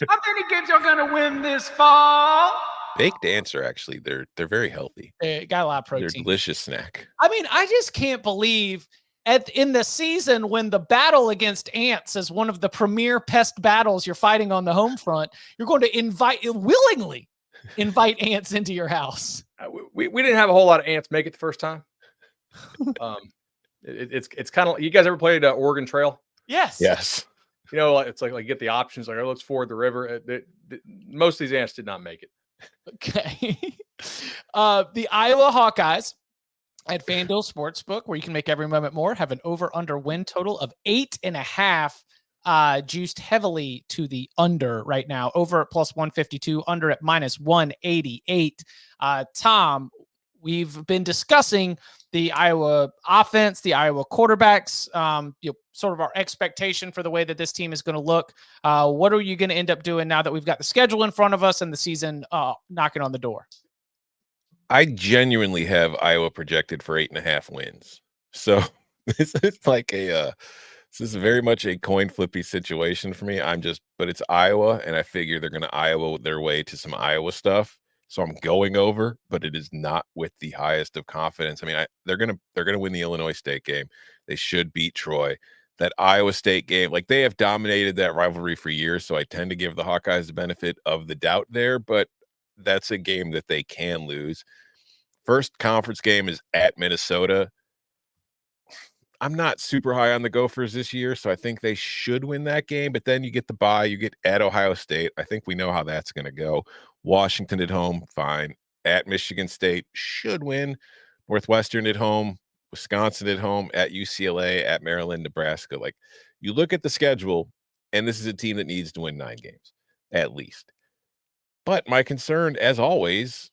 How many games y'all gonna win this fall? Baked ants are actually they're very healthy. They got a lot of They're a protein. delicious snack. I mean, I just can't believe in the season when the battle against ants is one of the premier pest battles you're fighting on the home front, you're going to willingly invite ants into your house. We didn't have a whole lot of ants make it the first time. It's kind of, you guys ever played Oregon Trail? Yes. It's like you get the options like, oh, let's ford the river. Most of these ants did not make it. Okay. The Iowa Hawkeyes at FanDuel Sportsbook, where you can make every moment more, have an over-under win total of 8.5, juiced heavily to the under right now. Over at plus 152, under at minus 188. Tom, we've been discussing the Iowa offense, the Iowa quarterbacks, sort of our expectation for the way that this team is going to look. What are you going to end up doing now that we've got the schedule in front of us and the season knocking on the door? I genuinely have Iowa projected for 8.5 wins. So this is like this is very much a coin flippy situation for me. But it's Iowa, and I figure they're going to Iowa their way to some Iowa stuff. So I'm going over, but it is not with the highest of confidence. I mean, they're gonna win the Illinois State game. They should beat Troy. That Iowa State game, like they have dominated that rivalry for years. So I tend to give the Hawkeyes the benefit of the doubt there, but that's a game that they can lose. First conference game is at Minnesota. I'm not super high on the Gophers this year, so I think they should win that game. But then you get the bye, you get at Ohio State. I think we know how that's going to go. Washington at home, fine. At Michigan State, should win. Northwestern at home, Wisconsin at home, at UCLA, at Maryland, Nebraska. Like, you look at the schedule, and this is a team that needs to win 9 games, at least. But my concern, as always,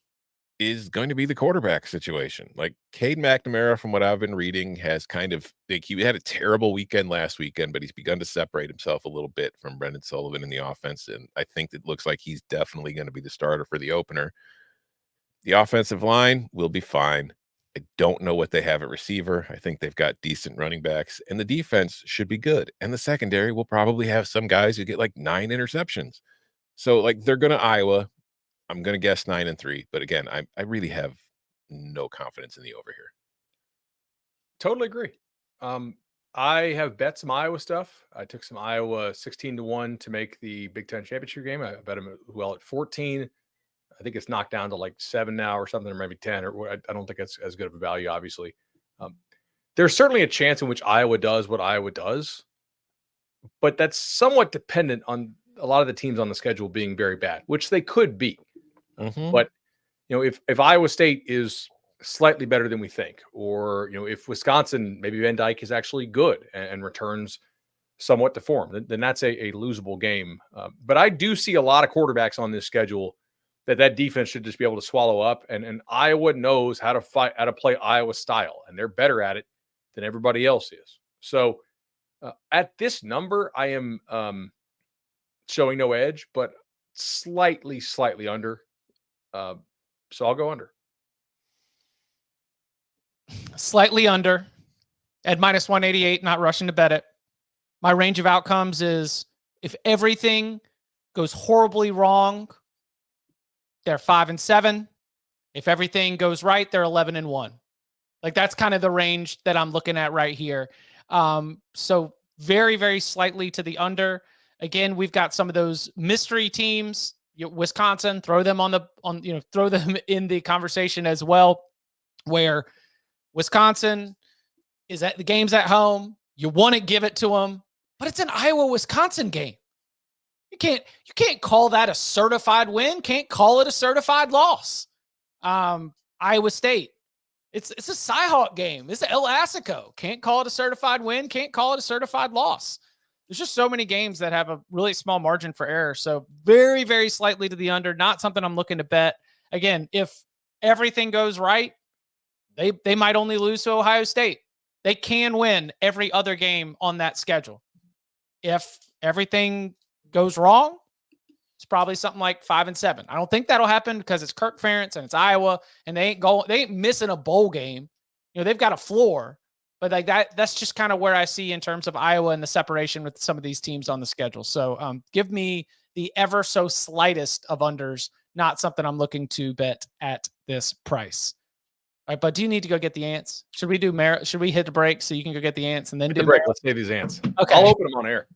is going to be the quarterback situation. Like Cade McNamara, from what I've been reading, has kind of he had a terrible weekend last weekend, but he's begun to separate himself a little bit from Brendan Sullivan in the offense. And I think it looks like he's definitely going to be the starter for the opener. The offensive line will be fine. I don't know what they have at receiver. I think they've got decent running backs, and the defense should be good. And the secondary will probably have some guys who get like 9 interceptions. So like they're going to Iowa. I'm going to guess 9-3, but again, I really have no confidence in the over here. Totally agree. I have bet some Iowa stuff. I took some Iowa 16-1 to make the Big Ten championship game. I bet them at 14. I think it's knocked down to like 7 now or something, or maybe 10. Or I don't think that's as good of a value, obviously. There's certainly a chance in which Iowa does what Iowa does, but that's somewhat dependent on a lot of the teams on the schedule being very bad, which they could be. Mm-hmm. But if Iowa State is slightly better than we think, or if Wisconsin, maybe Van Dyke is actually good and returns somewhat to form, then that's a losable game. But I do see a lot of quarterbacks on this schedule that defense should just be able to swallow up, and Iowa knows how to play Iowa style, and they're better at it than everybody else is. So at this number, I am showing no edge, but slightly under. So I'll go under. Slightly under at minus 188, not rushing to bet it. My range of outcomes is if everything goes horribly wrong, they're 5-7. If everything goes right, they're 11-1. Like that's kind of the range that I'm looking at right here. So very, very slightly to the under. Again, we've got some of those mystery teams. Wisconsin, throw them throw them in the conversation as well, where Wisconsin is at the game's at home. You want to give it to them, but it's an Iowa-Wisconsin game. You can't call that a certified win. Can't call it a certified loss. Iowa State. It's a Cyhawk game. It's El Assico. Can't call it a certified win. Can't call it a certified loss. There's just so many games that have a really small margin for error. So very, very slightly to the under. Not something I'm looking to bet. Again, if everything goes right, they might only lose to Ohio State. They can win every other game on that schedule. If everything goes wrong, it's probably something like 5-7. I don't think that'll happen because it's Kirk Ferentz and it's Iowa, and they ain't missing a bowl game. They've got a floor, but like that's just kind of where I see in terms of Iowa and the separation with some of these teams on the schedule. So give me the ever so slightest of unders, not something I'm looking to bet at this price. All right, but do you need to go get the ants? Should we do should we hit the break so you can go get the ants and then Hit do the break. Mar- Let's say these ants. Okay. I'll open them on air.